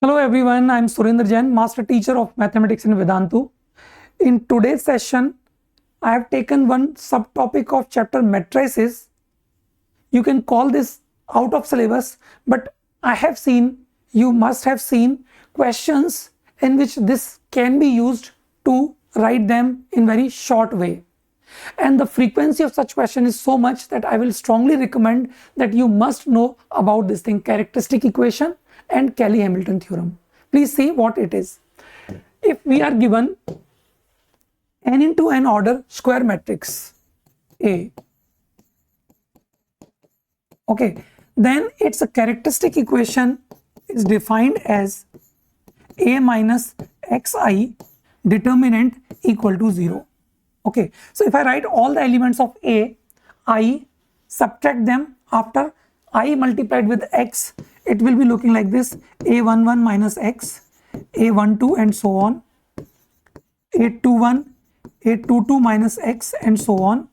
Hello everyone, I am Surendra Sir, Master Teacher of Mathematics in Vedantu. In today's session, I have taken one subtopic of chapter matrices. You can call this out of syllabus, but you must have seen questions in which this can be used to write them in very short way. And the frequency of such question is so much that I will strongly recommend that you must know about this thing, characteristic equation and Cayley-Hamilton theorem. Please see what it is. If we are given n into n order square matrix A, okay, then its a characteristic equation is defined as A minus xi determinant equal to 0. Okay, so if I write all the elements of A, I subtract them after I multiplied with x, it will be looking like this: A11 minus x, A12 and so on, A21, A22 minus x and so on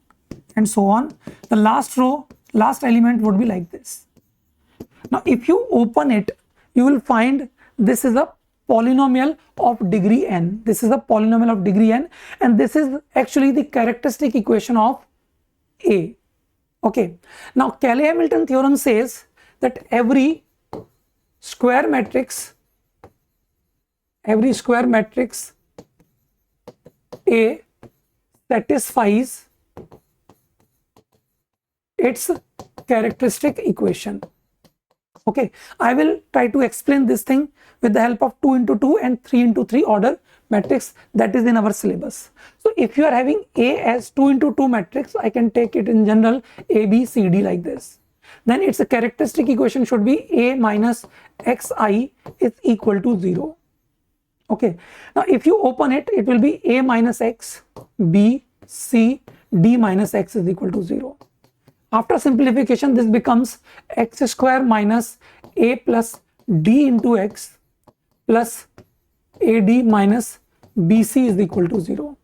and so on. The last row, last element would be like this. Now if you open it, you will find this is a polynomial of degree n. This is a polynomial of degree n, and this is actually the characteristic equation of A. Okay, now Cayley-Hamilton theorem says that every square matrix A satisfies its characteristic equation. Okay, I will try to explain this thing with the help of 2 into 2 and 3 into 3 order matrix that is in our syllabus. So if you are having A as 2 into 2 matrix, I can take it in general A, B, C, D like this. Then its a characteristic equation should be A minus xi is equal to 0. Okay, now if you open it, it will be A minus x, B, C, D minus x is equal to 0. After simplification, this becomes x square minus a plus d into x plus ad minus bc is equal to 0.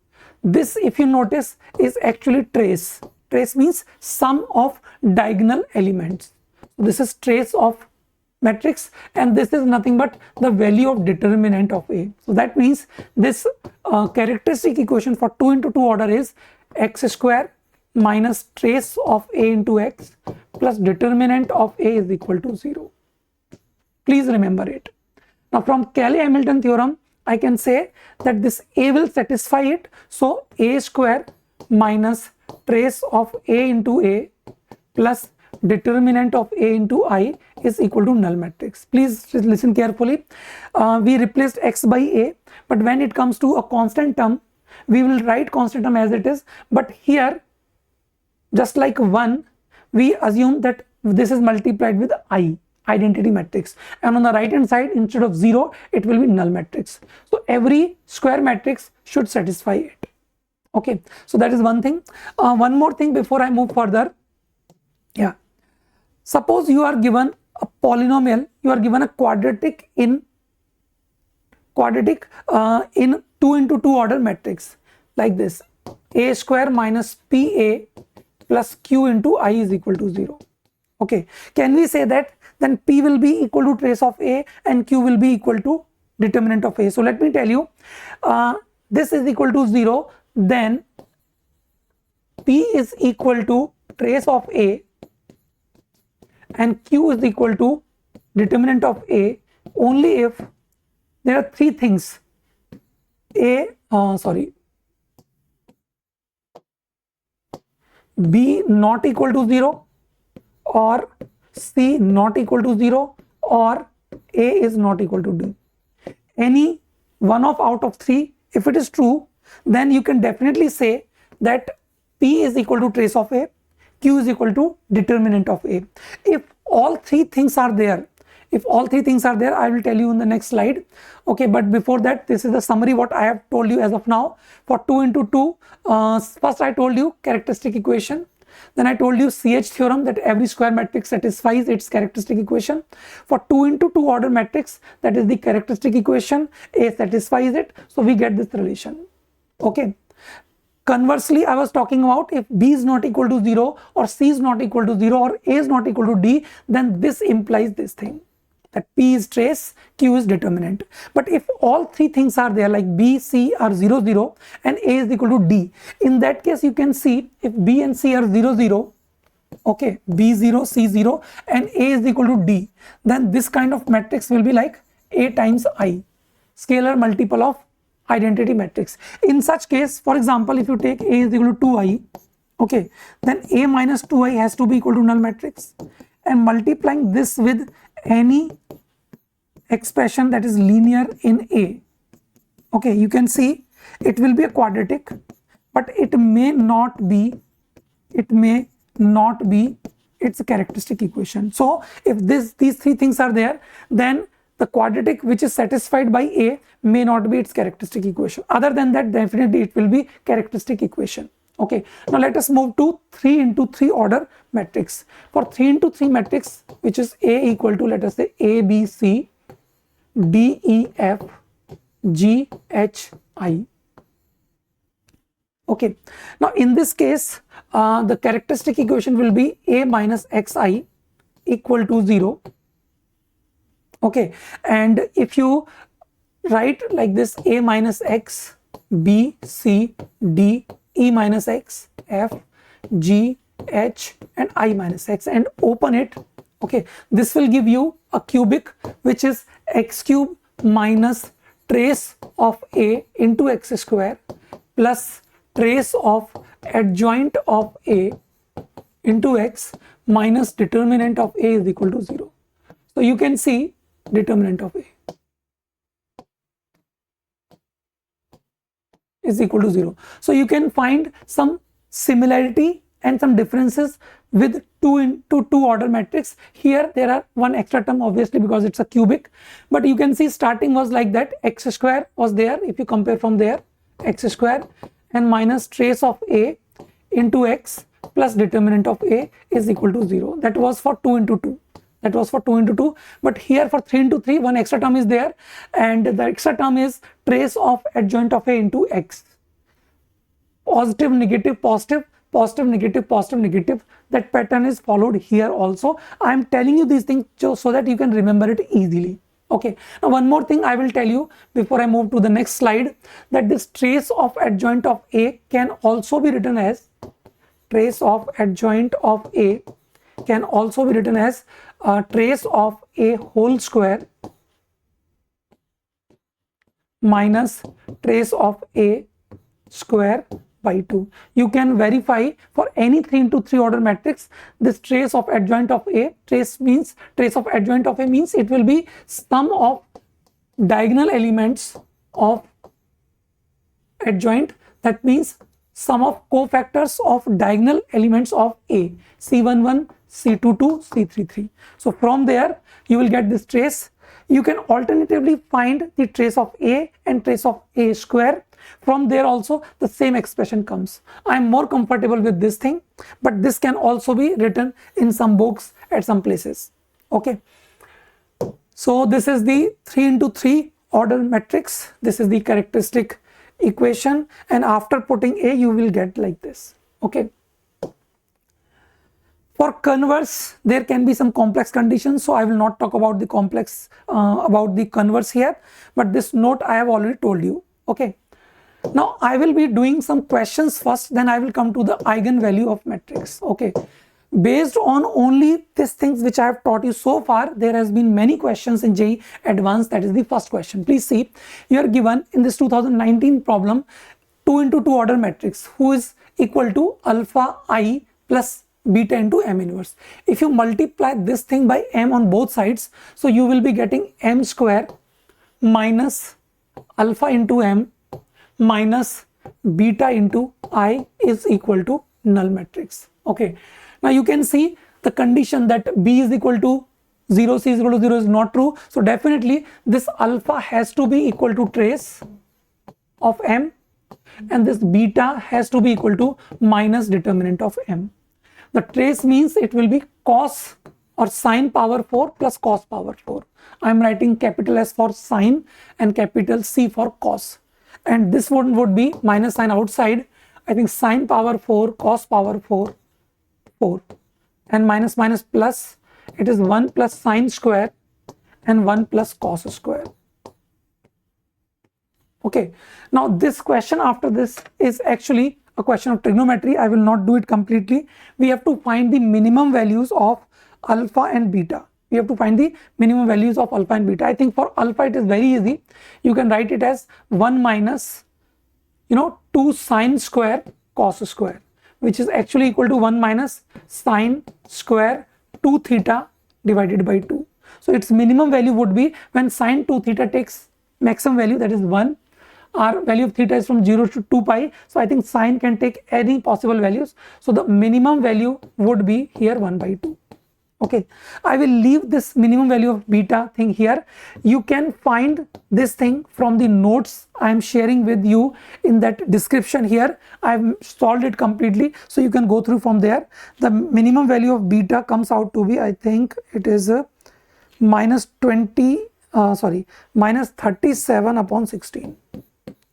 This, if you notice, is actually trace. Trace means sum of diagonal elements. This is trace of matrix, and this is nothing but the value of determinant of A. So that means this characteristic equation for 2 into 2 order is x square minus trace of A into x plus determinant of A is equal to 0. Please remember it. Now from Cayley-Hamilton theorem, I can say that this A will satisfy it. So A square minus trace of A into A plus determinant of A into I is equal to null matrix. Please listen carefully. We replaced x by A, but when it comes to a constant term, we will write constant term as it is. But here, just like 1, we assume that this is multiplied with I, identity matrix, and on the right hand side, instead of 0, it will be null matrix. So every square matrix should satisfy it. Okay, so that is one thing. One more thing before I move further. Yeah, suppose you are given a polynomial, you are given a quadratic in 2 into 2 order matrix like this: A square minus PA plus q into I is equal to 0. Okay, can we say that then P will be equal to trace of A and Q will be equal to determinant of A? So let me tell you, this is equal to 0, then P is equal to trace of A and Q is equal to determinant of A only if there are three things: B not equal to 0, or C not equal to 0, or A is not equal to D. Any one of out of 3, if it is true, then you can definitely say that P is equal to trace of A, Q is equal to determinant of A. If all three things are there, I will tell you in the next slide. Okay, but before that, this is the summary what I have told you as of now. For 2 into 2, first I told you characteristic equation. Then I told you CH theorem, that every square matrix satisfies its characteristic equation. For 2 into 2 order matrix, that is the characteristic equation, A satisfies it. So we get this relation. Okay. Conversely, I was talking about if B is not equal to 0 or C is not equal to 0 or A is not equal to D, then this implies this thing. that P is trace, Q is determinant. But if all three things are there, like B, C are 0, 0 and A is equal to D, in that case you can see if B and C are 0, 0, okay, B0, C0 and A is equal to D, then this kind of matrix will be like A times I, scalar multiple of identity matrix. In such case, for example, if you take A is equal to 2I, okay, then A minus 2I has to be equal to null matrix, and multiplying this with any expression that is linear in A, okay, you can see it will be a quadratic, but it may not be its characteristic equation. So if these three things are there, then the quadratic which is satisfied by A may not be its characteristic equation. Other than that, definitely it will be characteristic equation. Okay, now let us move to 3 into 3 order matrix. For 3 into 3 matrix, which is A equal to, let us say, A, B, C, D, E, F, G, H, I. Okay, now in this case, the characteristic equation will be A minus Xi equal to 0. Okay, and if you write like this, A minus X, B, C, D, E minus X, F, G, H and I minus X, and open it, okay, this will give you a cubic which is X cube minus trace of A into X square plus trace of adjoint of A into X minus determinant of A is equal to 0. So you can see determinant of A is equal to 0. So you can find some similarity and some differences with 2 into 2 order matrix. Here there are one extra term, obviously, because it's a cubic, but you can see starting was like that, X square was there. If you compare from there, X square and minus trace of A into X plus determinant of A is equal to 0. That was for 2 into 2. That was for 2 into 2. But here for 3 into 3, one extra term is there, and the extra term is trace of adjoint of A into X. Positive, negative, positive, positive, negative, positive, negative. That pattern is followed here also. I am telling you these things so that you can remember it easily. Okay, now one more thing I will tell you before I move to the next slide, that this trace of adjoint of A can also be written as trace of adjoint of A can also be written as trace of A whole square minus trace of A square by 2. You can verify for any 3 into 3 order matrix, this trace of adjoint of A, trace of adjoint of A means it will be sum of diagonal elements of adjoint. That means sum of cofactors of diagonal elements of A, C11, C22, C33. So from there you will get this trace. You can alternatively find the trace of A and trace of A square. From there also the same expression comes. I am more comfortable with this thing, but this can also be written in some books at some places. Okay, so this is the 3 into 3 order matrix. This is the characteristic equation, and after putting A you will get like this. Okay, for converse there can be some complex conditions, so I will not talk about the complex about the converse here, but this note I have already told you. Okay, now I will be doing some questions first, then I will come to the eigenvalue of matrix. Okay, based on only these things which I have taught you so far, there has been many questions in JEE Advanced. That is the first question. Please see, you are given in this 2019 problem 2 into 2 order matrix who is equal to alpha I plus beta into M inverse. If you multiply this thing by M on both sides, so you will be getting M square minus alpha into M minus beta into I is equal to null matrix. Okay, now you can see the condition that B is equal to 0, C is equal to 0 is not true. So definitely this alpha has to be equal to trace of M, and this beta has to be equal to minus determinant of M. The trace means it will be cos or sine power 4 plus cos power 4. I am writing capital S for sine and capital C for cos. And this one would be minus sign outside. I think sine power 4, cos power 4, 4. And minus minus plus, it is 1 plus sine square and 1 plus cos square. Okay, now this question after this is actually a question of trigonometry. I will not do it completely. We have to find the minimum values of alpha and beta. We have to find the minimum values of alpha and beta. I think for alpha it is very easy. You can write it as 1 minus 2 sine square cos square, which is actually equal to 1 minus sine square 2 theta divided by 2. So its minimum value would be when sine 2 theta takes maximum value, that is 1. Our value of theta is from 0 to 2 pi. So I think sine can take any possible values. So the minimum value would be here 1 by 2. Okay, I will leave this minimum value of beta thing here. You can find this thing from the notes I am sharing with you in that description here. I have solved it completely, so you can go through from there. The minimum value of beta comes out to be, I think it is minus 37 upon 16.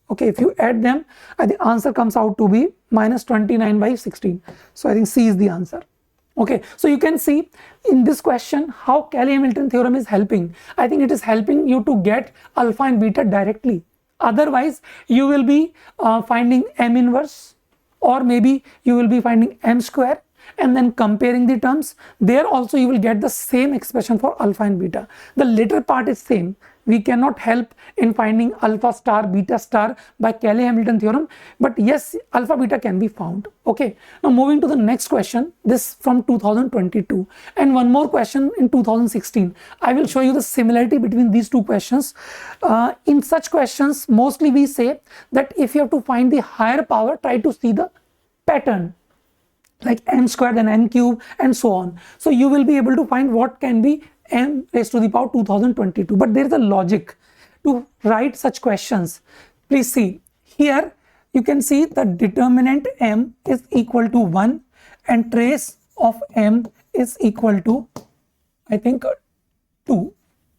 Okay, if you add them, I think answer comes out to be minus 29 by 16. So I think C is the answer. Okay, so you can see in this question how Cayley-Hamilton theorem is helping. I think it is helping you to get alpha and beta directly. Otherwise, you will be finding m inverse, or maybe you will be finding m square, and then comparing the terms. There also you will get the same expression for alpha and beta. The later part is same. We cannot help in finding alpha star, beta star by Cayley-Hamilton theorem, but yes, alpha beta can be found. Okay, now moving to the next question, this from 2022, and one more question in 2016. I will show you the similarity between these two questions. In such questions, mostly we say that if you have to find the higher power, try to see the pattern, like m square, then n cube, and so on. So you will be able to find what can be m raised to the power 2022. But there is a logic to write such questions. Please see here, you can see the determinant m is equal to 1 and trace of m is equal to, I think, 2.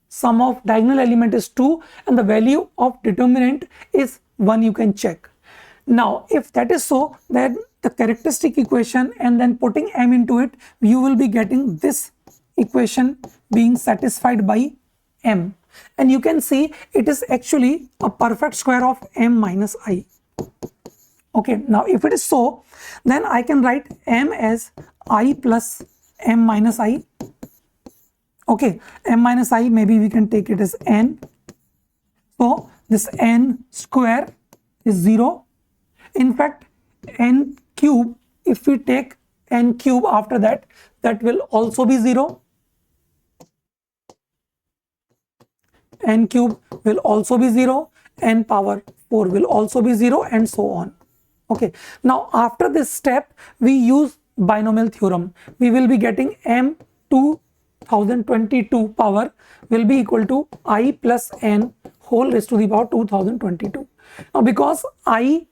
Sum of diagonal element is 2 and the value of determinant is 1. You can check. Now if that is so, then the characteristic equation and then putting m into it, you will be getting this equation being satisfied by m, and you can see it is actually a perfect square of m minus I. Okay, now if it is so, then I can write m as I plus m minus I. Okay, m minus I, maybe we can take it as n. So this n square is 0. In fact, n cube, if we take n cube after that, that will also be 0. N cube will also be 0, n power 4 will also be 0, and so on. Okay, now after this step, we use binomial theorem. We will be getting m 2022 power will be equal to I plus n whole raised to the power 2022. Now because I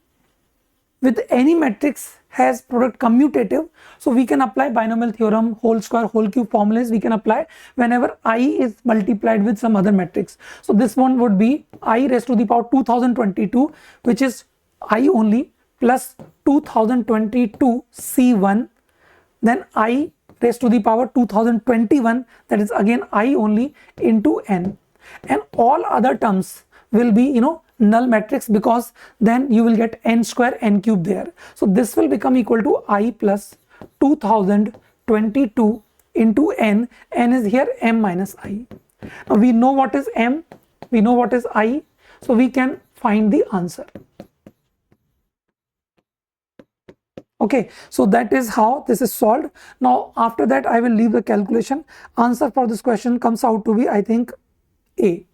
with any matrix has product commutative, so we can apply binomial theorem, whole square, whole cube formulas we can apply whenever I is multiplied with some other matrix. So this one would be I raised to the power 2022, which is I only, plus 2022 C1, then I raised to the power 2021, that is again I only, into n, and all other terms will be null matrix, because then you will get n square n cube there. So this will become equal to I plus 2022 into n. N is here m minus I. Now we know what is m, we know what is I, so we can find the answer. Okay, so that is how this is solved. Now after that I will leave the calculation. Answer for this question comes out to be, I think, A.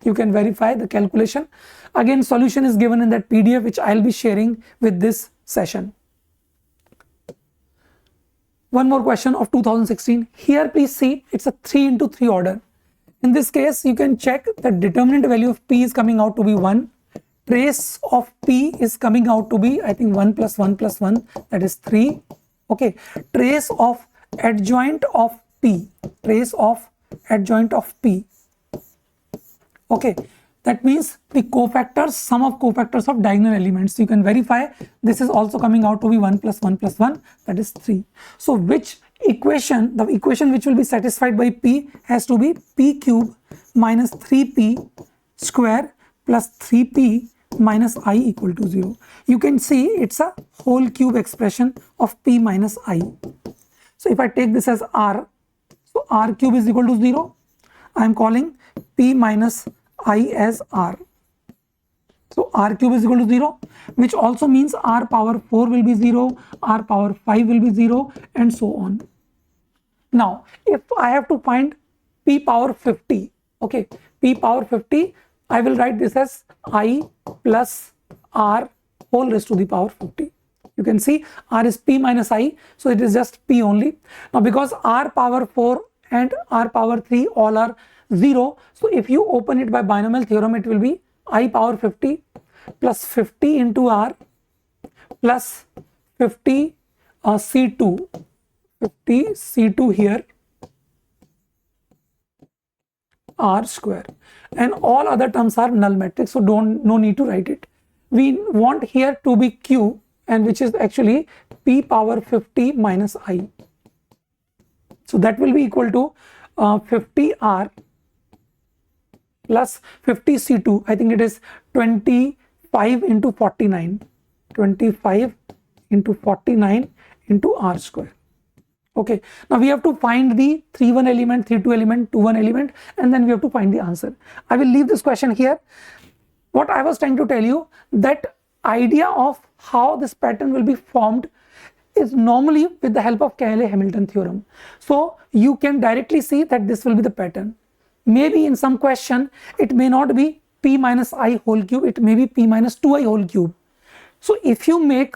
You can verify the calculation. Again, solution is given in that PDF which I'll be sharing with this session. One more question of 2016. Here please see, it's a 3 into 3 order. In this case, you can check the determinant value of p is coming out to be 1. Trace of p is coming out to be, I think, 1 plus 1 plus 1, that is 3. Okay, trace of adjoint of p, trace of adjoint of p. Okay, that means the cofactors, sum of cofactors of diagonal elements. You can verify this is also coming out to be 1 plus 1 plus 1, that is 3. So which equation, the equation which will be satisfied by p has to be p cube minus 3p square plus 3p minus I equal to 0. You can see it's a whole cube expression of p minus I. So if I take this as r, so r cube is equal to 0. I am calling p minus I as r. So r cube is equal to 0, which also means r power 4 will be 0, r power 5 will be 0, and so on. Now, if I have to find p power 50, okay, p power 50, I will write this as I plus r whole raised to the power 50. You can see r is p minus I, so it is just p only. Now, because r power 4 and r power 3 all are 0, so if you open it by binomial theorem, it will be I power 50 plus 50 into r plus 50 C2, 50 C2 here, r square, and all other terms are null matrix, so no need to write it. We want here to be q, and which is actually p power 50 minus I. So that will be equal to 50r plus 50 C2. I think it is 25 into 49. 25 into 49 into r square. Okay, now we have to find the 3-1 element, 3-2 element, 2-1 element, and then we have to find the answer. I will leave this question here. What I was trying to tell you, that idea of how this pattern will be formed is normally with the help of Cayley-Hamilton theorem. So you can directly see that this will be the pattern. Maybe in some question, it may not be p minus I whole cube, it may be p minus 2I whole cube. So if you make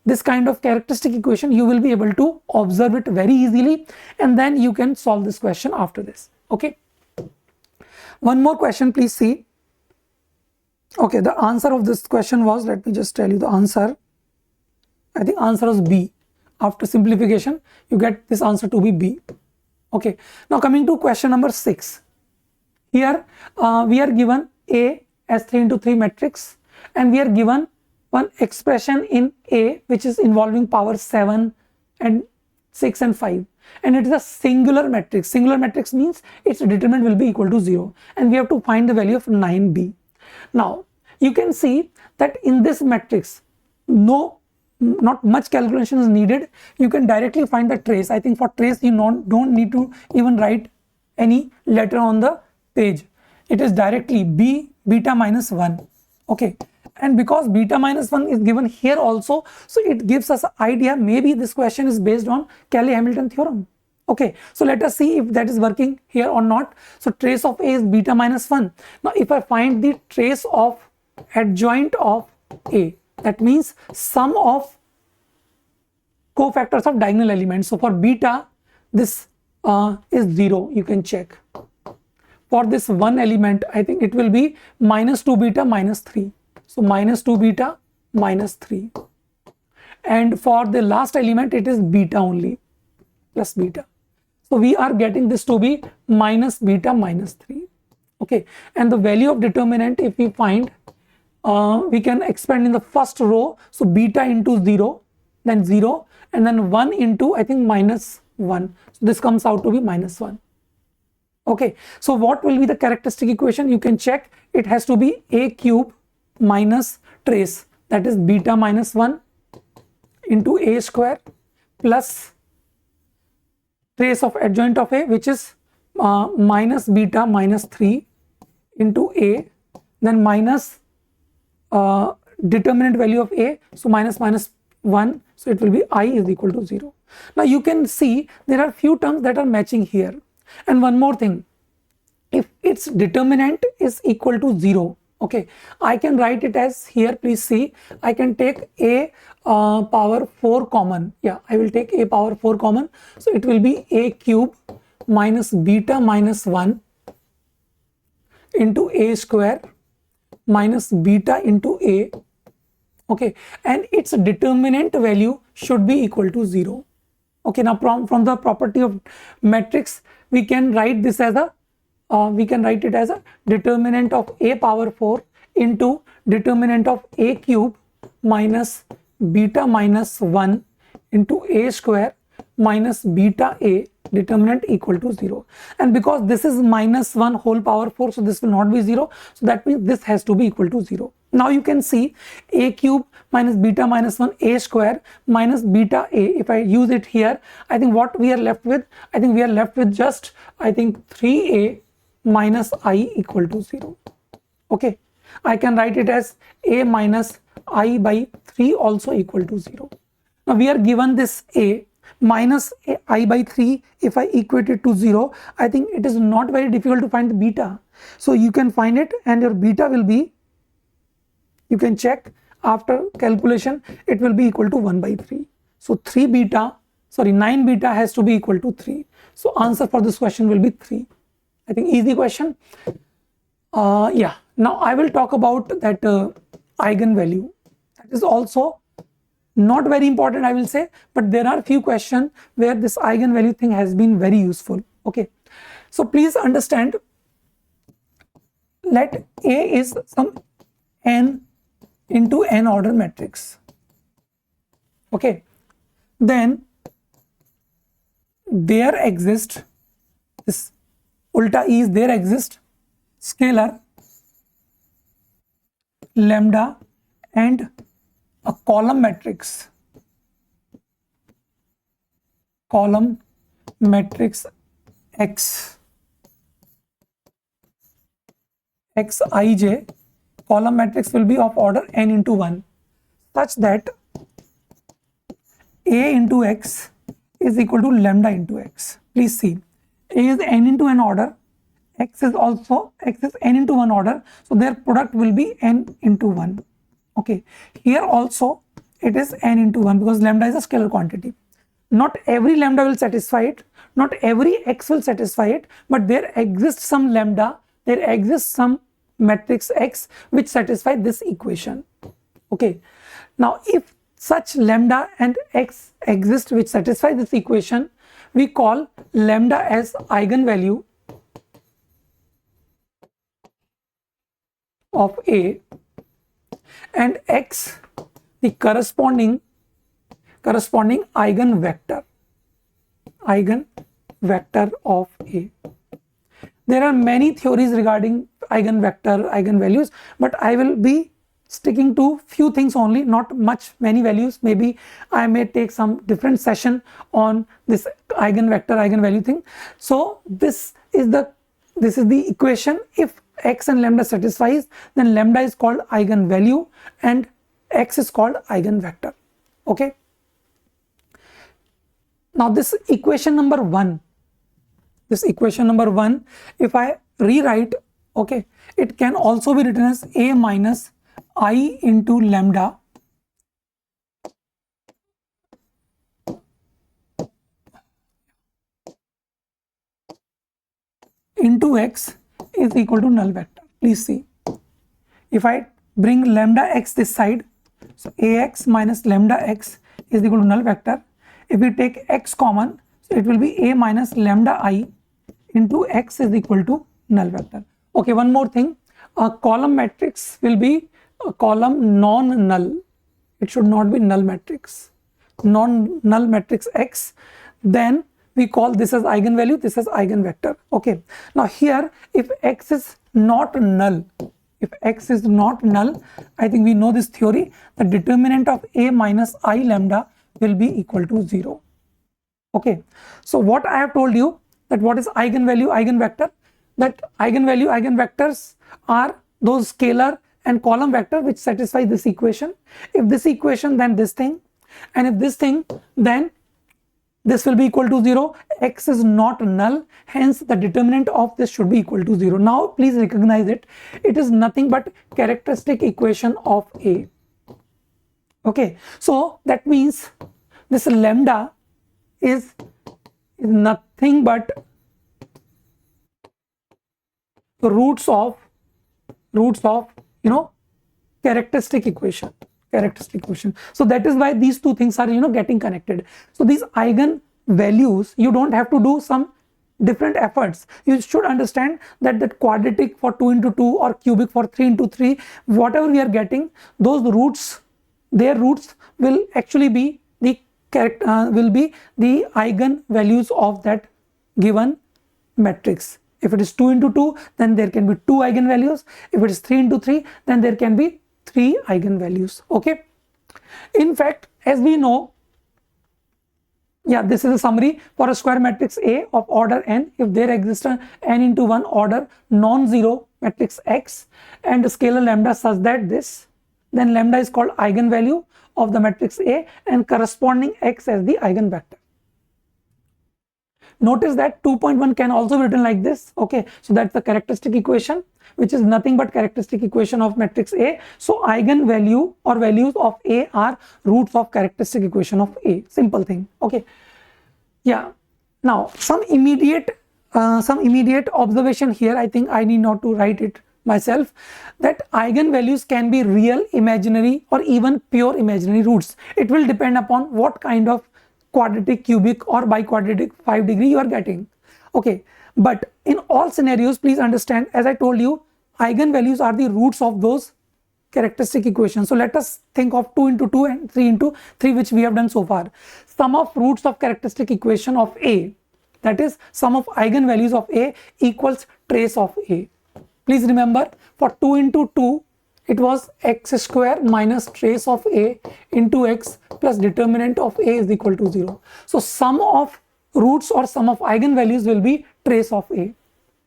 this kind of characteristic equation, you will be able to observe it very easily, and then you can solve this question after this. Okay. One more question, please see. Okay, the answer of this question was, let me just tell you the answer. I think answer was B. After simplification, you get this answer to be B. Okay, now coming to question number 6. Here we are given A as 3 into 3 matrix, and we are given one expression in A which is involving power 7 and 6 and 5, and it is a singular matrix. Singular matrix means its determinant will be equal to 0, and we have to find the value of 9b. Now you can see that in this matrix, not much calculation is needed. You can directly find the trace. I think for trace you don't need to even write any letter on the page. It is directly b beta minus 1. Okay, and because beta minus 1 is given here also, so it gives us an idea maybe this question is based on Cayley-Hamilton theorem. Okay, so let us see if that is working here or not. So trace of A is beta minus 1. Now if I find the trace of adjoint of A, that means sum of cofactors of diagonal elements. So for beta, this is 0, you can check. For this one element, I think it will be minus 2 beta minus 3. So minus 2 beta minus 3. And for the last element, it is beta only, plus beta. So we are getting this to be minus beta minus 3. Okay, and the value of determinant, if we find, we can expand in the first row. So beta into 0, then 0, and then 1 into, I think, minus 1. So this comes out to be minus 1. Okay, so what will be the characteristic equation? You can check. It has to be A cube minus trace, that is beta minus 1 into A square plus trace of adjoint of A, which is minus beta minus 3 into A, then minus determinant value of A, so minus 1, so it will be I is equal to 0. Now you can see there are few terms that are matching here. And one more thing, if its determinant is equal to 0, okay, I can write it as here, please see, I can take A power 4 common. Yeah, I will take A power 4 common. So it will be A cube minus beta minus 1 into A square minus beta into A. Okay, and its determinant value should be equal to 0. Okay, now from the property of matrix, we can write this as a determinant of A power 4 into determinant of A cube minus beta minus 1 into A square minus beta A determinant equal to 0. And because this is minus 1 whole power 4, so this will not be 0. So that means this has to be equal to 0. Now you can see A cube minus beta minus 1 A square minus beta A. If I use it here, I think what we are left with, I think we are left with just, I think 3A minus I equal to 0. Okay, I can write it as A minus I by 3 also equal to 0. Now we are given this A minus I by 3. If I equate it to 0, I think it is not very difficult to find the beta. So you can find it, and your beta will be, you can check after calculation, it will be equal to 1 by 3. So 9 beta has to be equal to 3. So answer for this question will be 3. I think easy question. Yeah, now I will talk about that eigenvalue. That is also not very important, I will say, but there are few questions where this eigenvalue thing has been very useful. Okay, so please understand, let A is some n into n order matrix. Okay, then there exists this ulta E is there exists scalar lambda and a column matrix X Xij, column matrix will be of order n into 1, such that A into X is equal to lambda into X. Please see, A is n into n order, X is n into 1 order, so their product will be n into 1. Okay, here also it is n into 1 because lambda is a scalar quantity. Not every lambda will satisfy it, not every X will satisfy it, but there exists some lambda, there exists some matrix X which satisfy this equation. Okay, now if such lambda and X exist which satisfy this equation, we call lambda as eigenvalue of A and X the corresponding eigenvector of A. There are many theories regarding eigenvalues, but I will be sticking to few things only, not many values. Maybe I may take some different session on this eigenvalue thing. So this is the equation. If X and lambda satisfies, then lambda is called eigenvalue and X is called eigenvector. Okay, now this equation number 1, if I rewrite, okay, it can also be written as A minus I into lambda into X is equal to null vector. Please see, if I bring lambda X this side, so Ax minus lambda X is equal to null vector. If we take X common, so it will be A minus lambda I into X is equal to null vector. Okay, one more thing, a column matrix will be a column non-null. It should not be null matrix. Non-null matrix X, then we call this as eigenvalue, this as eigenvector. Okay, now here if X is not null, I think we know this theory, the determinant of A minus I lambda will be equal to 0. Okay, so what I have told you, that what is eigenvalue, eigenvector, that eigenvalue, eigenvectors are those scalar and column vector which satisfy this equation. If this equation, then this thing, and if this thing, then this will be equal to 0. X is not null, hence the determinant of this should be equal to 0. Now please recognize it, it is nothing but characteristic equation of A. Okay, so that means this lambda is nothing but roots of characteristic equation. So that is why these two things are getting connected. So these eigenvalues, you don't have to do some different efforts. You should understand that quadratic for 2 into 2 or cubic for 3 into 3, whatever we are getting, those roots, their roots will actually be the will be the eigenvalues of that given matrix. If it is 2 into 2, then there can be 2 eigenvalues. If it is 3 into 3, then there can be 3 eigenvalues. Okay. In fact, as we know, yeah, this is a summary for a square matrix A of order n. If there exists an n into 1 order non-zero matrix X and a scalar lambda such that this, then lambda is called eigenvalue of the matrix A and corresponding X as the eigenvector. Notice that 2.1 can also be written like this. Okay, so that's the characteristic equation, which is nothing but characteristic equation of matrix A. So eigenvalue or values of A are roots of characteristic equation of A. Simple thing. Okay. Yeah. Now some immediate observation here. I think I need not to write it myself, that eigenvalues can be real, imaginary, or even pure imaginary roots. It will depend upon what kind of quadratic, cubic, or biquadratic 5 degree you are getting. Okay, but in all scenarios, please understand, as I told you, eigenvalues are the roots of those characteristic equations. So let us think of 2 into 2 and 3 into 3, which we have done so far. Sum of roots of characteristic equation of A, that is sum of eigenvalues of A, equals trace of A. Please remember, for 2 into 2, it was x square minus trace of A into x plus determinant of A is equal to 0. So sum of roots or sum of eigenvalues will be trace of A.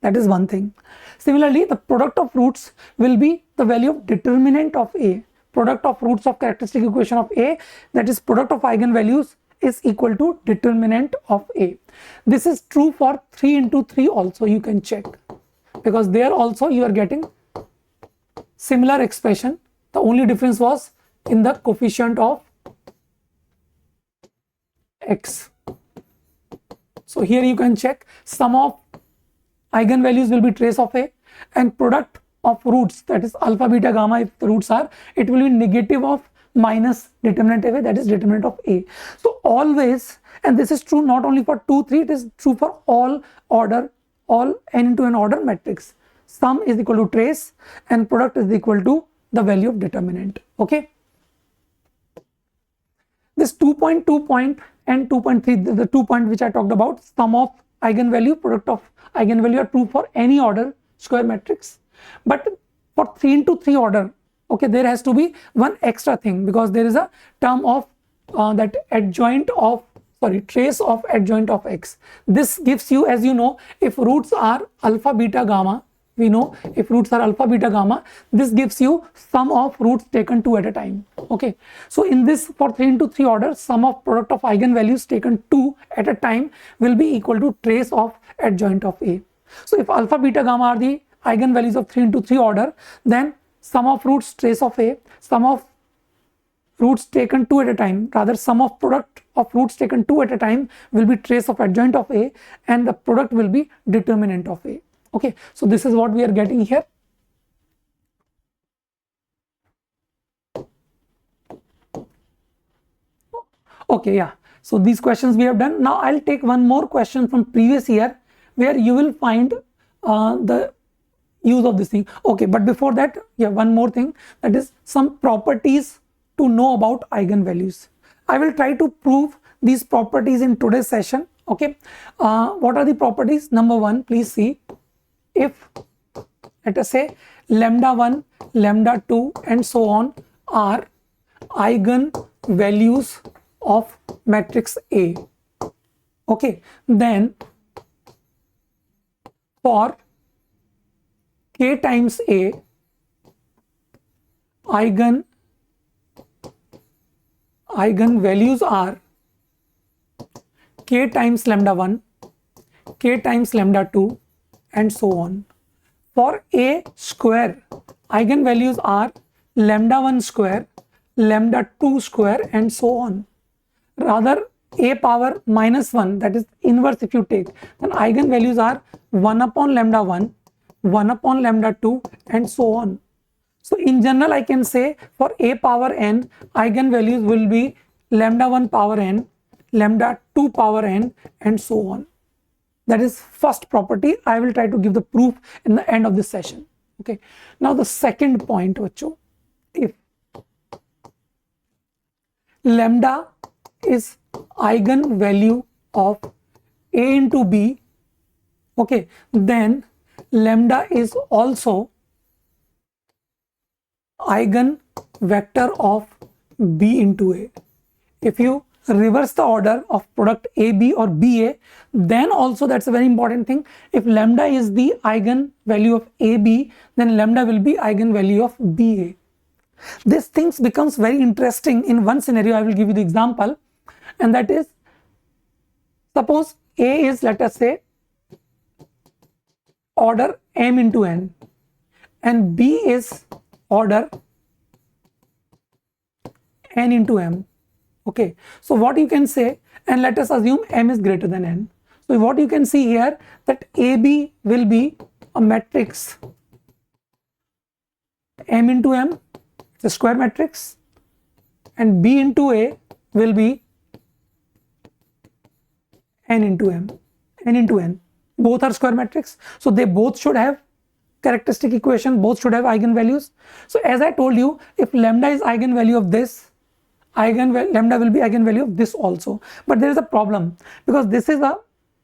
That is one thing. Similarly, the product of roots will be the value of determinant of A. Product of roots of characteristic equation of A, that is product of eigenvalues, is equal to determinant of A. This is true for 3 into 3 also, you can check, because there also you are getting similar expression. The only difference was in the coefficient of X. So here you can check sum of eigenvalues will be trace of A, and product of roots, that is alpha, beta, gamma, if the roots are, it will be negative of minus determinant of A, that is determinant of A. So always, and this is true not only for 2, 3, it is true for all order, all n into n order matrix. Sum is equal to trace and product is equal to the value of determinant. Okay. This 2.2 point and 2.3, the 2 point which I talked about, sum of eigenvalue, product of eigenvalue are true for any order square matrix. But for 3 into 3 order, okay, there has to be one extra thing, because there is a term of that adjoint of, sorry, trace of adjoint of X. This gives you, as you know, if roots are alpha, beta, gamma, we know if roots are alpha, beta, gamma, this gives you sum of roots taken 2 at a time. Okay, so in this, for 3 into 3 order, sum of product of eigenvalues taken 2 at a time will be equal to trace of adjoint of A. So if alpha, beta, gamma are the eigenvalues of 3 into 3 order, then sum of roots trace of A, sum of roots taken 2 at a time, rather sum of product of roots taken 2 at a time will be trace of adjoint of A, and the product will be determinant of A. Okay, so this is what we are getting here. Okay, yeah, so these questions we have done. Now I'll take one more question from previous year where you will find the use of this thing. Okay, but before that, yeah, one more thing, that is some properties to know about eigenvalues. I will try to prove these properties in today's session. Okay, what are the properties? Number one, please see, if let us say lambda 1, lambda 2 and so on are eigenvalues of matrix A, okay, then for k times A, eigenvalues are k times lambda 1, k times lambda 2 and so on. For A square, eigenvalues are lambda 1 square, lambda 2 square and so on. Rather, A power minus 1, that is inverse if you take, then eigenvalues are 1 upon lambda 1, 1 upon lambda 2 and so on. So in general, I can say for A power n, eigenvalues will be lambda 1 power n, lambda 2 power n and so on. That is first property. I will try to give the proof in the end of this session. Okay. Now the second point, if lambda is eigenvalue of A into B, okay, then lambda is also eigenvector of B into A. If you reverse the order of product AB or BA, then also that's a very important thing. If lambda is the eigenvalue of AB, then lambda will be eigenvalue of BA. This things becomes very interesting in one scenario. I will give you the example, and that is, suppose A is, let us say, order m into n, and B is order n into m. Okay, so what you can say, and let us assume m is greater than n. So what you can see here, that AB will be a matrix m into m, it's a square matrix, and B into A will be n into m, n into n. Both are square matrix, so they both should have characteristic equation, both should have eigenvalues. So as I told you, if lambda is eigenvalue of this, lambda will be eigenvalue of this also. But there is a problem, because this is a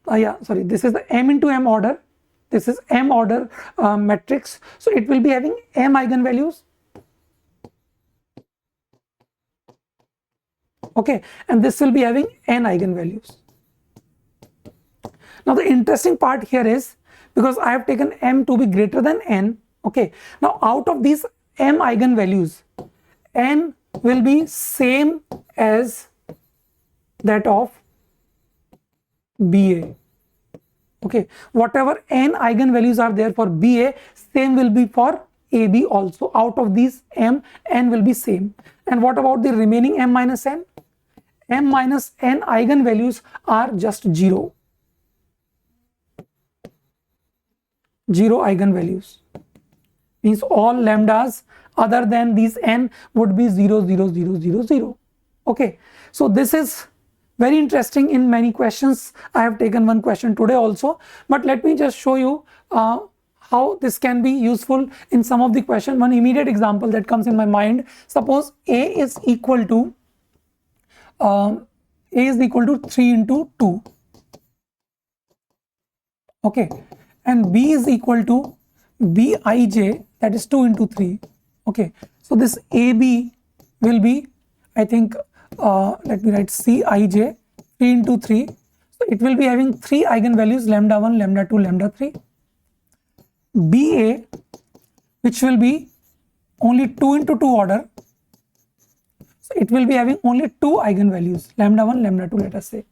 this is the m into m order, this is m order matrix, so it will be having m eigenvalues, okay, and this will be having n eigenvalues. Now the interesting part here is, because I have taken m to be greater than n, okay, now out of these m eigenvalues, n will be same as that of BA. Okay, whatever n eigenvalues are there for BA, same will be for AB also. Out of these m, n will be same. And what about the remaining m minus n? M minus n eigenvalues are just 0. 0 eigenvalues. Means all lambdas other than these n would be 0, 0, 0, 0, 0. Okay, so this is very interesting in many questions. I have taken one question today also, but let me just show you how this can be useful in some of the question. One immediate example that comes in my mind, suppose A is equal to 3 into 2, okay, and B is equal to Bij, that is 2 into 3. Okay, so this AB will be, I think, let me write Cij, 3 into 3. So it will be having 3 eigenvalues, lambda 1, lambda 2, lambda 3. BA, which will be only 2 into 2 order. So it will be having only 2 eigenvalues, lambda 1, lambda 2, let us say.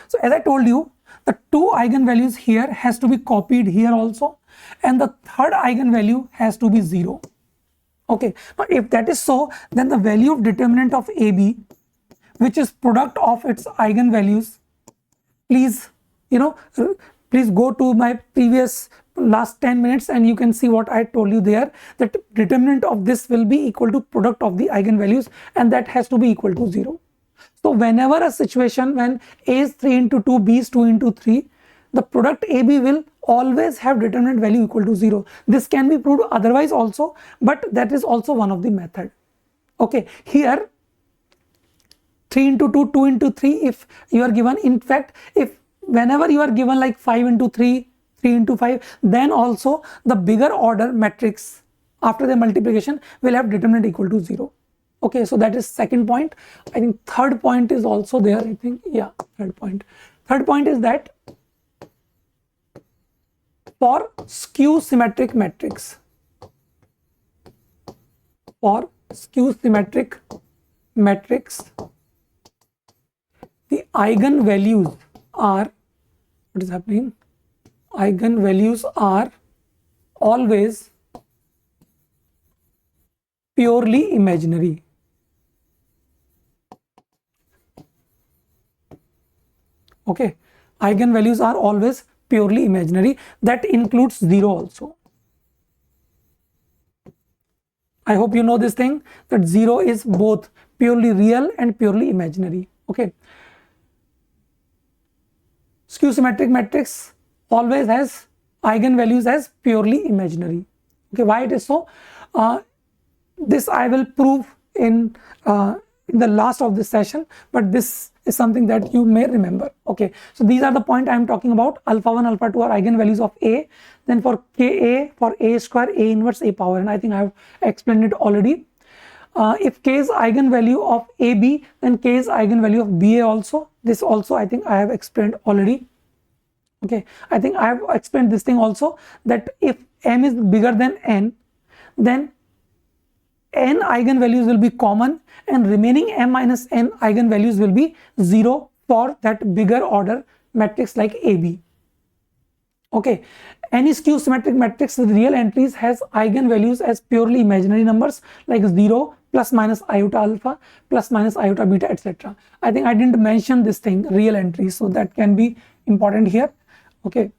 So as I told you, the 2 eigenvalues here has to be copied here also, and the third eigenvalue has to be 0. Okay, now if that is so, then the value of determinant of AB, which is product of its eigenvalues, please, please go to my previous last 10 minutes and you can see what I told you there, that determinant of this will be equal to product of the eigenvalues, and that has to be equal to 0. So whenever a situation when A is 3 into 2, B is 2 into 3, the product AB will always have determinant value equal to 0. This can be proved otherwise also, but that is also one of the method. Okay, here 3 into 2, 2 into 3, if you are given, in fact, if whenever you are given like 5 into 3, 3 into 5, then also the bigger order matrix after the multiplication will have determinant equal to 0. Okay, so that is second point. I think third point is also there, I think, yeah, third point. Third point is that for skew symmetric matrix, the eigenvalues are, what is happening? Eigenvalues are always purely imaginary. Okay, eigenvalues are always purely imaginary. That includes 0 also. I hope you know this thing, that 0 is both purely real and purely imaginary. Okay, skew symmetric matrix always has eigenvalues as purely imaginary. Okay, why it is so? This I will prove in the last of this session, but this is something that you may remember. Okay, so these are the point I am talking about. Alpha 1, alpha 2 are eigenvalues of A. Then for Ka, for A square, A inverse A power, and I think I have explained it already. If K is eigenvalue of AB, then K is eigenvalue of BA also. This also I think I have explained already. Okay, I think I have explained this thing also, that if M is bigger than N, then N eigenvalues will be common and remaining M minus N eigenvalues will be 0 for that bigger order matrix like AB. Okay, any skew symmetric matrix with real entries has eigenvalues as purely imaginary numbers like 0, plus minus iota alpha, plus minus iota beta, etc. I think I didn't mention this thing, real entries, so that can be important here. Okay,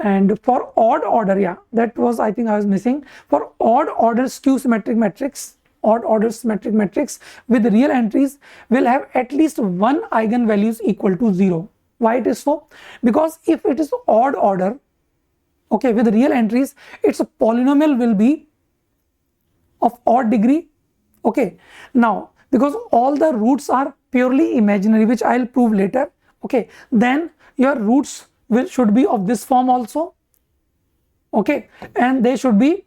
and for odd order, yeah, that was, I think I was missing. For odd order skew symmetric matrix, odd order symmetric matrix with real entries will have at least one eigenvalues equal to 0. Why it is so? Because if it is odd order, okay, with real entries, its polynomial will be of odd degree. Okay, now because all the roots are purely imaginary, which I'll prove later, okay, then your roots should be of this form also. Okay, and they should be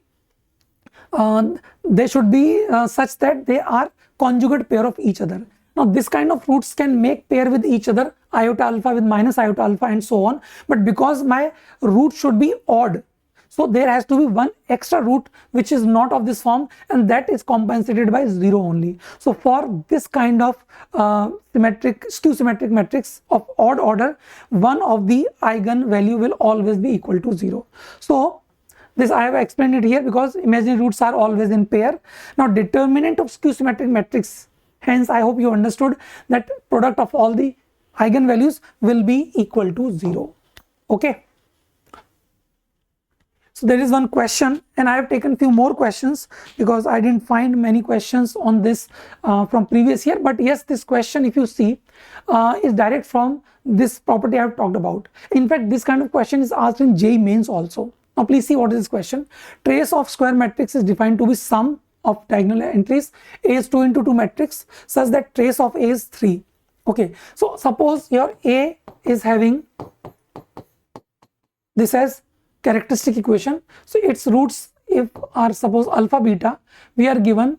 such that they are conjugate pair of each other. Now this kind of roots can make pair with each other, iota alpha with minus iota alpha and so on, but because my root should be odd, so there has to be one extra root which is not of this form, and that is compensated by 0 only. So for this kind of skew symmetric matrix of odd order, one of the eigenvalue will always be equal to 0. So this I have explained it here because imaginary roots are always in pair. Now determinant of skew symmetric matrix, hence I hope you understood that product of all the eigenvalues will be equal to 0. Okay. So there is one question, and I have taken few more questions because I didn't find many questions on this from previous year. But yes, this question, if you see, is direct from this property I have talked about. In fact, this kind of question is asked in JEE Mains also. Now please see what is this question. Trace of square matrix is defined to be sum of diagonal entries. A is 2 into 2 matrix such that trace of A is 3. Okay, so suppose your A is having this as characteristic equation. So its roots, if are suppose alpha beta, we are given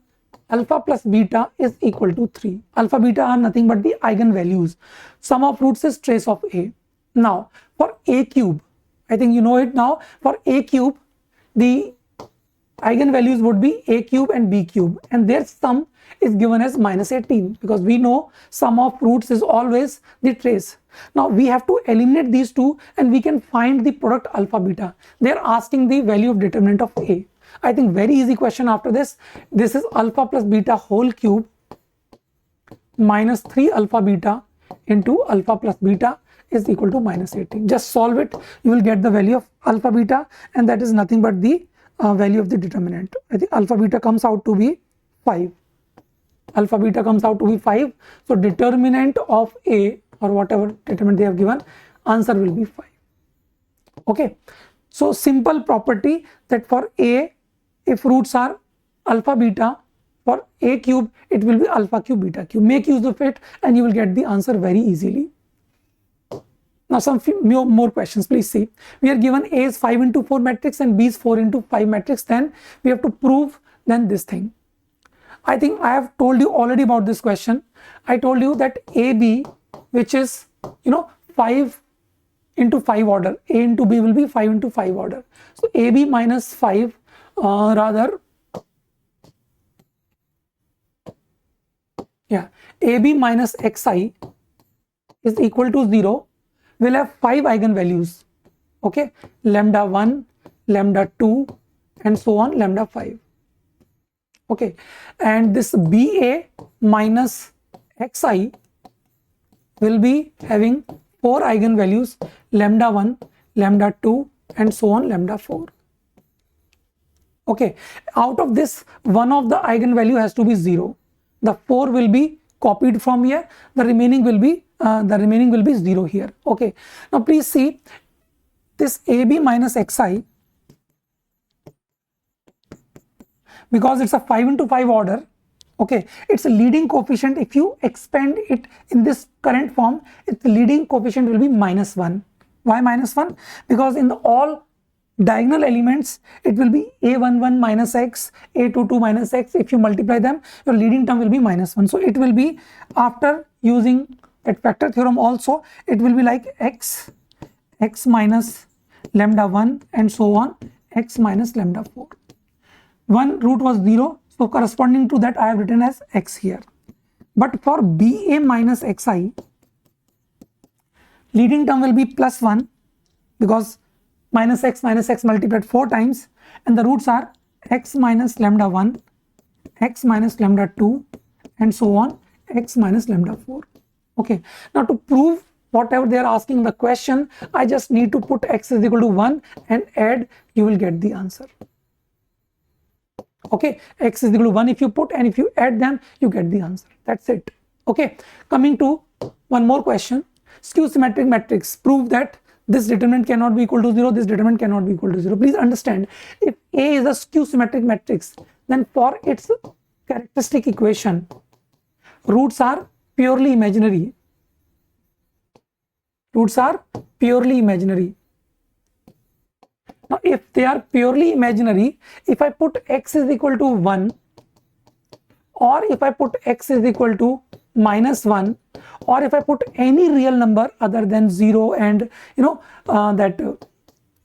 alpha plus beta is equal to 3. Alpha beta are nothing but the eigenvalues. Sum of roots is trace of A. Now for A cube, I think you know it now. For A cube, the eigenvalues would be A cube and B cube, and their sum is given as minus 18 because we know sum of roots is always the trace. Now we have to eliminate these two and we can find the product alpha beta. They are asking the value of determinant of A. I think very easy question after this. This is alpha plus beta whole cube minus 3 alpha beta into alpha plus beta is equal to minus 18. Just solve it. You will get the value of alpha beta, and that is nothing but the value of the determinant. I think alpha beta comes out to be 5. Alpha beta comes out to be 5. So determinant of A, or whatever determinant they have given, answer will be 5. Okay. So simple property that for A, if roots are alpha beta, for A cube it will be alpha cube beta cube. Make use of it and you will get the answer very easily. Now some more questions, please see. We are given A is 5 into 4 matrix and B is 4 into 5 matrix. Then we have to prove then this thing. I think I have told you already about this question. I told you that AB, which is 5 into 5 order, A into B will be 5 into 5 order. So AB minus 5 AB minus xi is equal to 0. Will have 5 eigenvalues. Okay, lambda 1, lambda 2 and so on, lambda 5. Okay, and this BA minus xi will be having 4 eigenvalues, lambda 1, lambda 2 and so on, lambda 4. Okay, out of this, one of the eigenvalue has to be 0. The 4 will be copied from here, the remaining will be 0 here. Okay, now please see this AB minus xi, because it's a 5 into 5 order. Okay, its leading coefficient, if you expand it in this current form, its leading coefficient will be -1. Why -1? Because in the all diagonal elements, it will be a11 minus x, a22 minus x. If you multiply them, your leading term will be -1. So it will be, after using that factor theorem also, it will be like x minus lambda 1 and so on, x minus lambda 4. One root was 0, so corresponding to that I have written as x here. But for BA minus xi, leading term will be +1, because minus x multiplied 4 times, and the roots are x minus lambda 1, x minus lambda 2, and so on, x minus lambda 4. Okay, now to prove whatever they are asking in the question, I just need to put x is equal to 1 and add, you will get the answer. Okay, x is equal to 1 if you put, and if you add them, you get the answer. That's it. Okay, coming to one more question. Skew symmetric matrix, prove that this determinant cannot be equal to 0, this determinant cannot be equal to 0. Please understand, if A is a skew symmetric matrix, then for its characteristic equation, roots are purely imaginary. Roots are purely imaginary. Now, if they are purely imaginary, if I put x is equal to 1, or if I put x is equal to -1, or if I put any real number other than 0 and that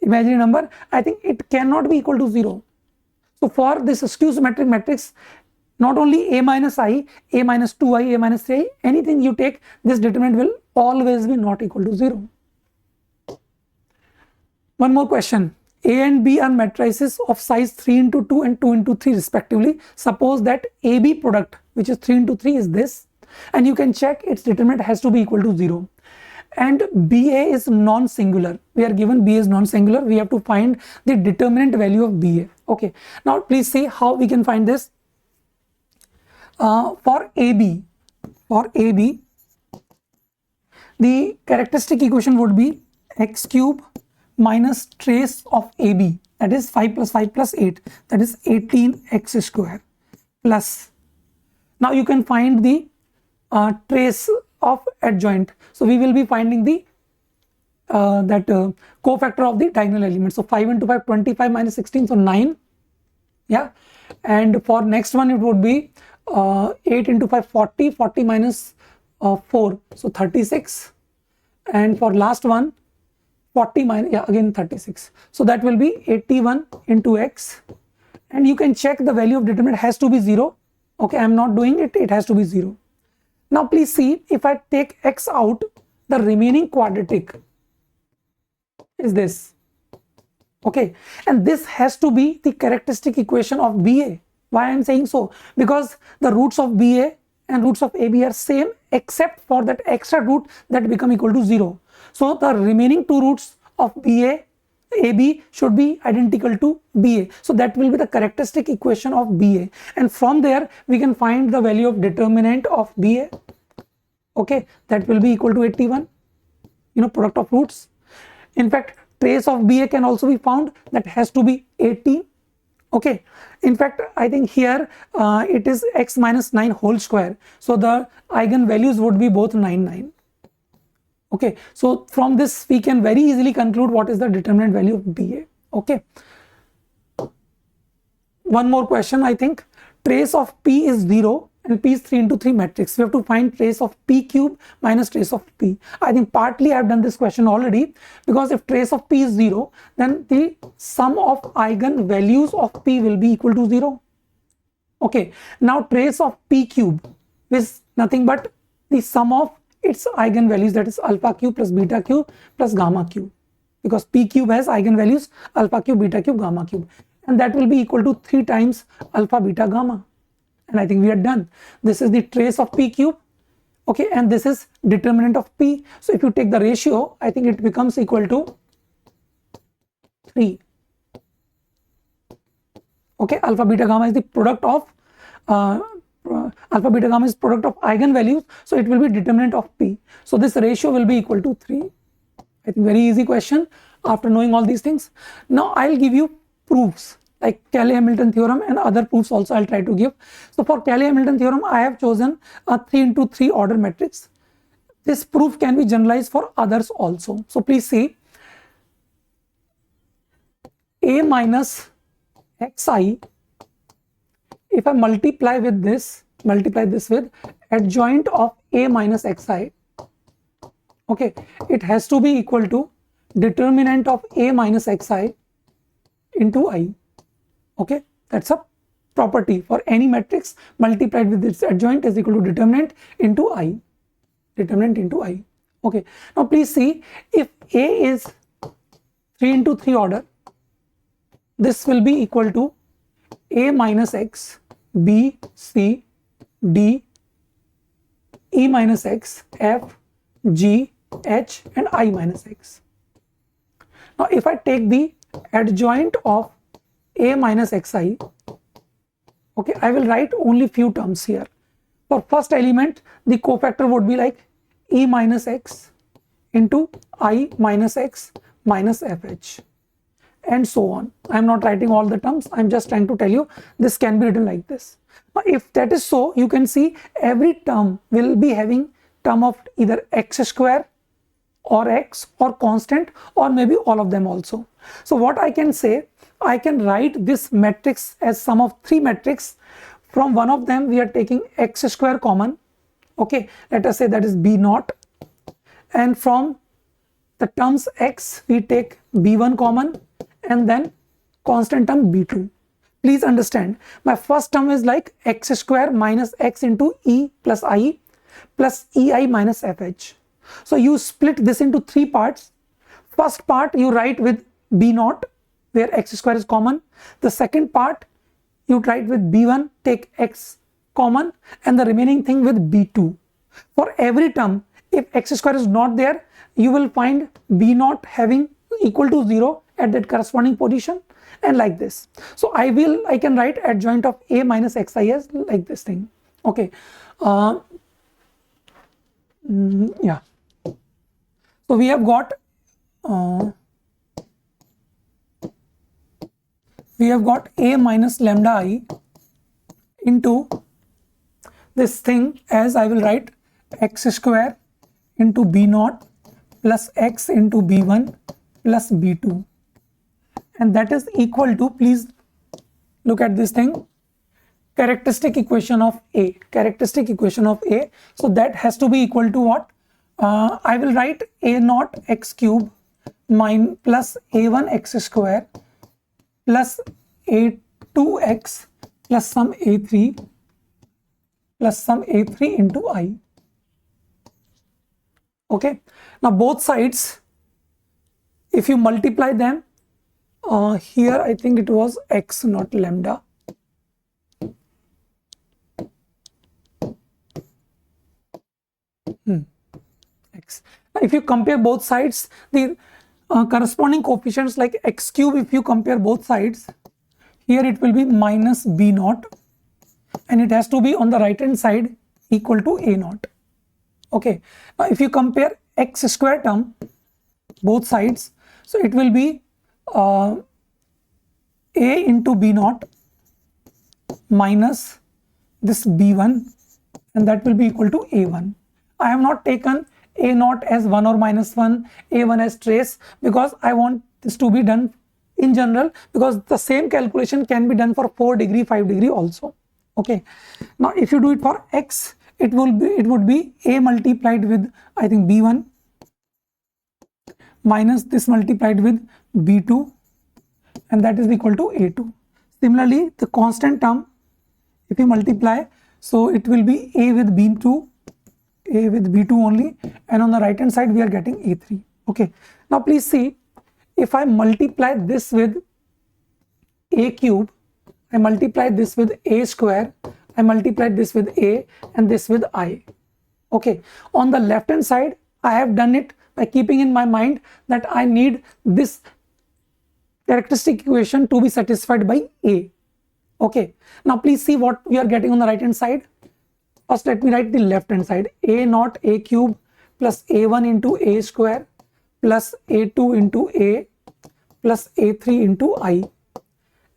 imaginary number, I think it cannot be equal to 0. So for this skew symmetric matrix, not only a minus I, a minus 2i, a minus 3i, anything you take, this determinant will always be not equal to 0. One more question. A and B are matrices of size 3 into 2 and 2 into 3 respectively. Suppose that AB product, which is 3 into 3, is this, and you can check its determinant has to be equal to 0. And BA is non-singular. We are given BA is non-singular. We have to find the determinant value of BA. Okay. Now please see how we can find this. For AB, the characteristic equation would be x cube minus trace of AB, that is 5 plus 5 plus 8, that is 18x square, plus, now you can find the trace of adjoint. So we will be finding the cofactor of the diagonal element. So 5 into 5, 25 minus 16, so 9. Yeah, and for next one it would be 8 into 5, 40, 40 minus 4, so 36, and for last one 40 minus, yeah, again 36, so that will be 81 into x, and you can check the value of determinant has to be 0. Okay, I am not doing it, it has to be 0. Now please see, if I take x out, the remaining quadratic is this. Okay, and this has to be the characteristic equation of BA. Why I am saying so? Because the roots of BA and roots of AB are same, except for that extra root that become equal to 0. So the remaining two roots of AB should be identical to BA. So that will be the characteristic equation of BA. And from there, we can find the value of determinant of BA. Okay, that will be equal to 81, product of roots. In fact, trace of BA can also be found, that has to be 80. Okay, in fact, I think here it is x minus 9 whole square. So the eigenvalues would be both 9, 9. Okay, so from this we can very easily conclude what is the determinant value of BA. Okay, one more question. I think trace of P is 0 and P is 3 into 3 matrix. We have to find trace of P cube minus trace of P. I think partly I have done this question already, because if trace of P is 0, then the sum of eigenvalues of P will be equal to 0. Okay, now trace of P cube is nothing but the sum of its eigenvalues, that is alpha cube plus beta cube plus gamma cube, because P cube has eigenvalues alpha cube, beta cube, gamma cube, and that will be equal to 3 times alpha, beta, gamma. And I think we are done. This is the trace of P cube. Okay, and this is determinant of P. So if you take the ratio, I think it becomes equal to 3. Okay, alpha, beta, gamma is the product of alpha, beta, gamma is product of eigenvalues, so it will be determinant of P. So this ratio will be equal to 3. I think very easy question after knowing all these things. Now I'll give you proofs. like Cayley-Hamilton theorem and other proofs also I'll try to give. So for Cayley-Hamilton theorem, I have chosen a 3 into 3 order matrix. This proof can be generalized for others also. So please see, A minus xi, if I multiply this with adjoint of A minus xi, okay, it has to be equal to determinant of A minus xi into I. Okay, that's a property for any matrix multiplied with its adjoint is equal to determinant into I. Okay, now please see, if A is 3 into 3 order, this will be equal to A minus x, B, C, D, E minus x, F, G, H and I minus x. Now if I take the adjoint of A minus xi, okay, I will write only few terms here. For first element, the cofactor would be like E minus x into I minus x minus fh and so on. I am not writing all the terms, I am just trying to tell you this can be written like this. Now if that is so, you can see every term will be having term of either x square or x or constant or maybe all of them also. So what I can say, I can write this matrix as sum of 3 matrices. From one of them we are taking x square common, okay, let us say that is b naught, and from the terms x we take b1 common and then constant term b2. Please understand, my first term is like x square minus x into e plus I plus ei minus fh. So you split this into 3 parts. First part you write with b naught where x square is common. The second part you write with b1, take x common, and the remaining thing with b2. For every term, if x square is not there, you will find b naught having equal to 0 at that corresponding position, and like this. So I can write adjoint of A minus xi as like this thing. Okay. Yeah. So we have got A minus lambda I into this thing as I will write x square into b naught plus x into b1 plus b2, and that is equal to, please look at this thing, characteristic equation of A. So that has to be equal to what? I will write a naught x cube plus a1 x square plus a2x plus some a3 into I. Okay, now both sides, if you multiply them, here I think it was x, not lambda. X. Now if you compare both sides, the corresponding coefficients like x cube, if you compare both sides, here it will be minus b naught, and it has to be on the right hand side equal to a naught. Okay, now if you compare x square term both sides, so it will be a into b naught minus this b1, and that will be equal to a1. I have not taken a naught as 1 or minus 1, a1 as trace, because I want this to be done in general, because the same calculation can be done for 4 degree, 5 degree also. Okay, now if you do it for x, it would be a multiplied with, I think, b1 minus this multiplied with b2, and that is equal to a2. Similarly, the constant term, if you multiply, so it will be a with b2 only, and on the right hand side we are getting a3. Okay, now please see, if I multiply this with a cube, I multiply this with a square, I multiplied this with a and this with I. Okay, on the left hand side I have done it by keeping in my mind that I need this characteristic equation to be satisfied by a. Okay, now please see what we are getting on the right hand side. First let me write the left hand side, a naught a cube plus a1 into a square plus a2 into a plus a3 into I,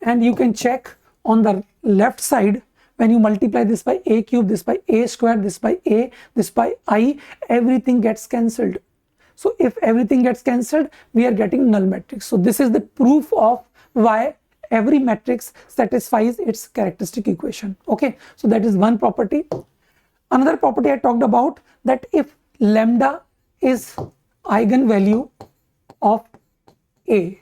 and you can check on the left side, when you multiply this by a cube, this by a square, this by a, this by I, everything gets cancelled. So if everything gets cancelled, we are getting null matrix. So this is the proof of why every matrix satisfies its characteristic equation. Okay, so that is one property. Another property I talked about, that if lambda is eigenvalue of A,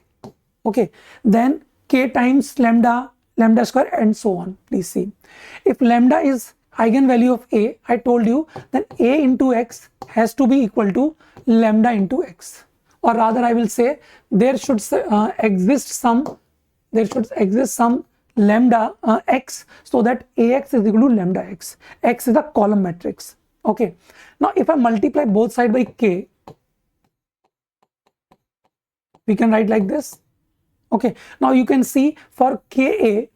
okay, then k times lambda, lambda square, and so on. Please see, if lambda is eigenvalue of A, I told you, then A into x has to be equal to lambda into x, or rather I will say there should exist some lambda x, so that ax is equal to lambda x. X is a column matrix. Okay, now if I multiply both sides by k, we can write like this. Okay, now you can see for ka,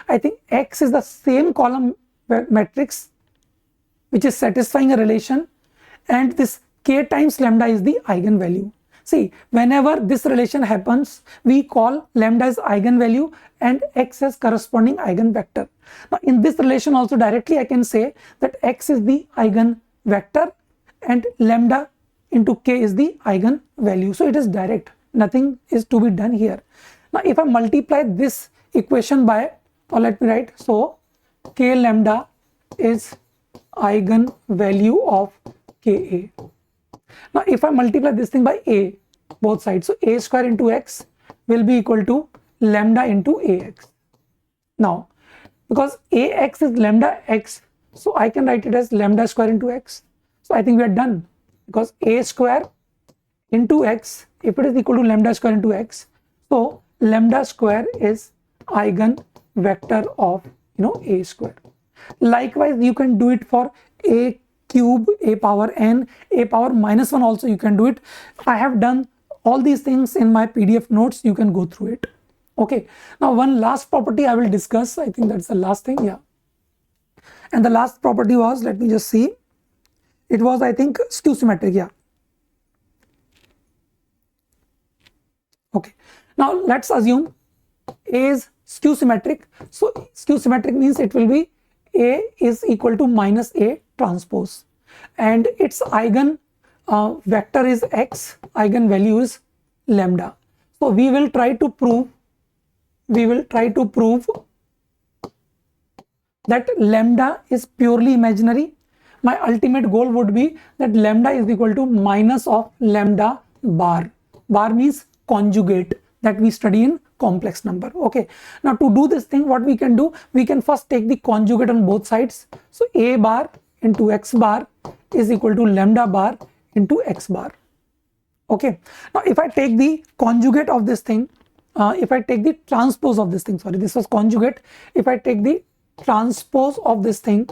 I think x is the same column matrix which is satisfying a relation, and this k times lambda is the eigenvalue. See, whenever this relation happens, we call lambda as eigenvalue and x as corresponding eigenvector. Now in this relation also directly I can say that x is the eigenvector and lambda into k is the eigenvalue. So it is direct, nothing is to be done here. Now if I multiply this equation by, or let me write, so k lambda is eigenvalue of ka. Now if I multiply this thing by a, both sides, so a square into x will be equal to lambda into ax. Now because ax is lambda x, so I can write it as lambda square into x. So I think we are done, because a square into x, if it is equal to lambda square into x, so lambda square is eigenvector of a square. Likewise you can do it for a cube, a power n, a power minus 1 also you can do it. I have done all these things in my PDF notes, you can go through it. Okay, now one last property I will discuss, I think that's the last thing, yeah. And the last property was, let me just see, it was I think skew symmetric, yeah. Okay, now let's assume A is skew symmetric. So skew symmetric means it will be A is equal to minus A transpose, and its eigen vector is x, eigenvalue is lambda. So we will try to prove that lambda is purely imaginary. My ultimate goal would be that lambda is equal to minus of lambda bar. Bar means conjugate, that we study in complex number. Okay, now to do this thing, what we can do, we can first take the conjugate on both sides. So a bar into x bar is equal to lambda bar into x bar. Okay, now if I take the conjugate of this thing, if I take the transpose of this thing, sorry, this was conjugate, if I take the transpose of this thing,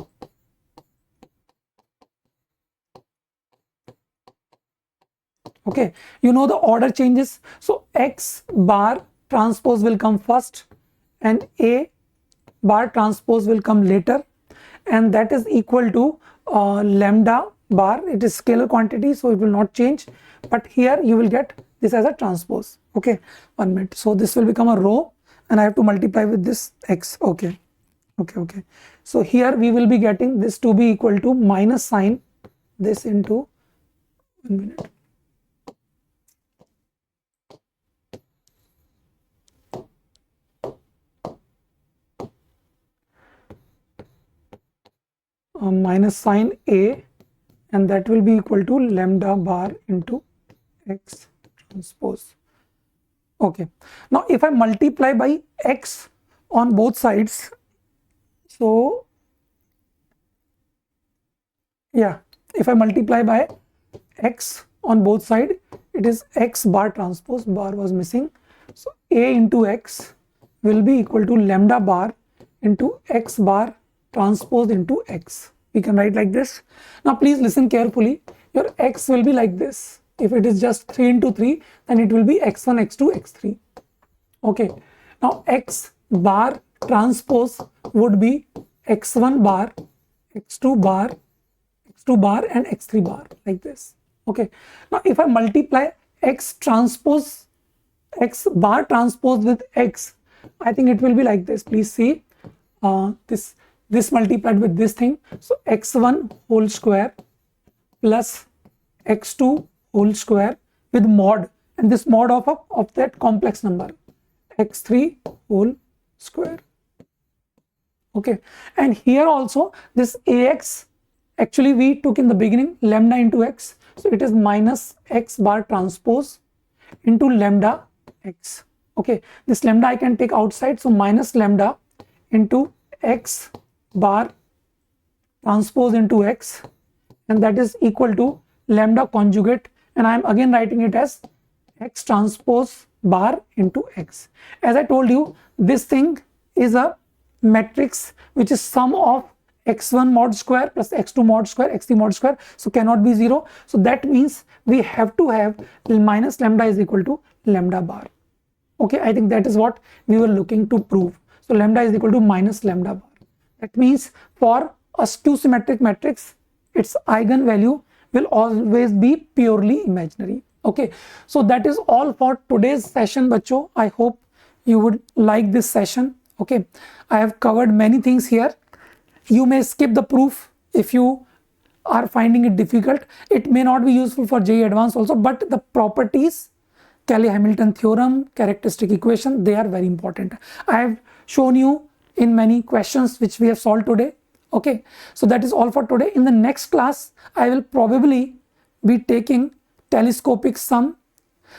okay, you know the order changes. So x bar transpose will come first and a bar transpose will come later, and that is equal to lambda bar. It is scalar quantity, so it will not change, but here you will get this as a transpose. Okay, 1 minute. So this will become a row and I have to multiply with this x. Okay, so here we will be getting this to be equal to minus sign this into 1 minute. Minus sign a, and that will be equal to lambda bar into x transpose. Okay, now if I multiply by x on both sides, so yeah, if I multiply by x on both sides, it is x bar transpose, bar was missing, so a into x will be equal to lambda bar into x bar transpose into x. We can write like this. Now please listen carefully, your x will be like this. If it is just 3 into 3, then it will be x1, x2, x3. Okay, now x bar transpose would be x1 bar, x2 bar, x2 bar and x3 bar, like this. Okay, now if I multiply x transpose x bar transpose with x, I think it will be like this. Please see, this multiplied with this thing. So x1 whole square plus x2 whole square with mod, and this mod of that complex number, x3 whole square. Okay, and here also this ax, actually we took in the beginning lambda into x, so it is minus x bar transpose into lambda x. Okay, this lambda I can take outside, so minus lambda into x bar transpose into x, and that is equal to lambda conjugate, and I am again writing it as x transpose bar into x. As I told you, this thing is a matrix which is sum of x1 mod square plus x2 mod square, x3 mod square, so cannot be 0. So that means we have to have minus lambda is equal to lambda bar. Okay, I think that is what we were looking to prove. So lambda is equal to minus lambda bar. That means for a skew symmetric matrix, its eigenvalue will always be purely imaginary. Okay, so that is all for today's session, bacho. I hope you would like this session. Okay, I have covered many things here. You may skip the proof if you are finding it difficult. It may not be useful for JEE Advanced also, but the properties, Cayley-Hamilton Theorem, characteristic equation, they are very important. I have shown you in many questions which we have solved today. Okay, so that is all for today. In the next class, I will probably be taking telescopic sum.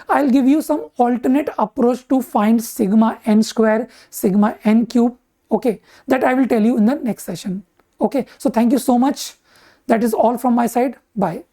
I'll give you some alternate approach to find sigma n square, sigma n cube. Okay, that I will tell you in the next session. Okay, so thank you so much. That is all from my side. Bye.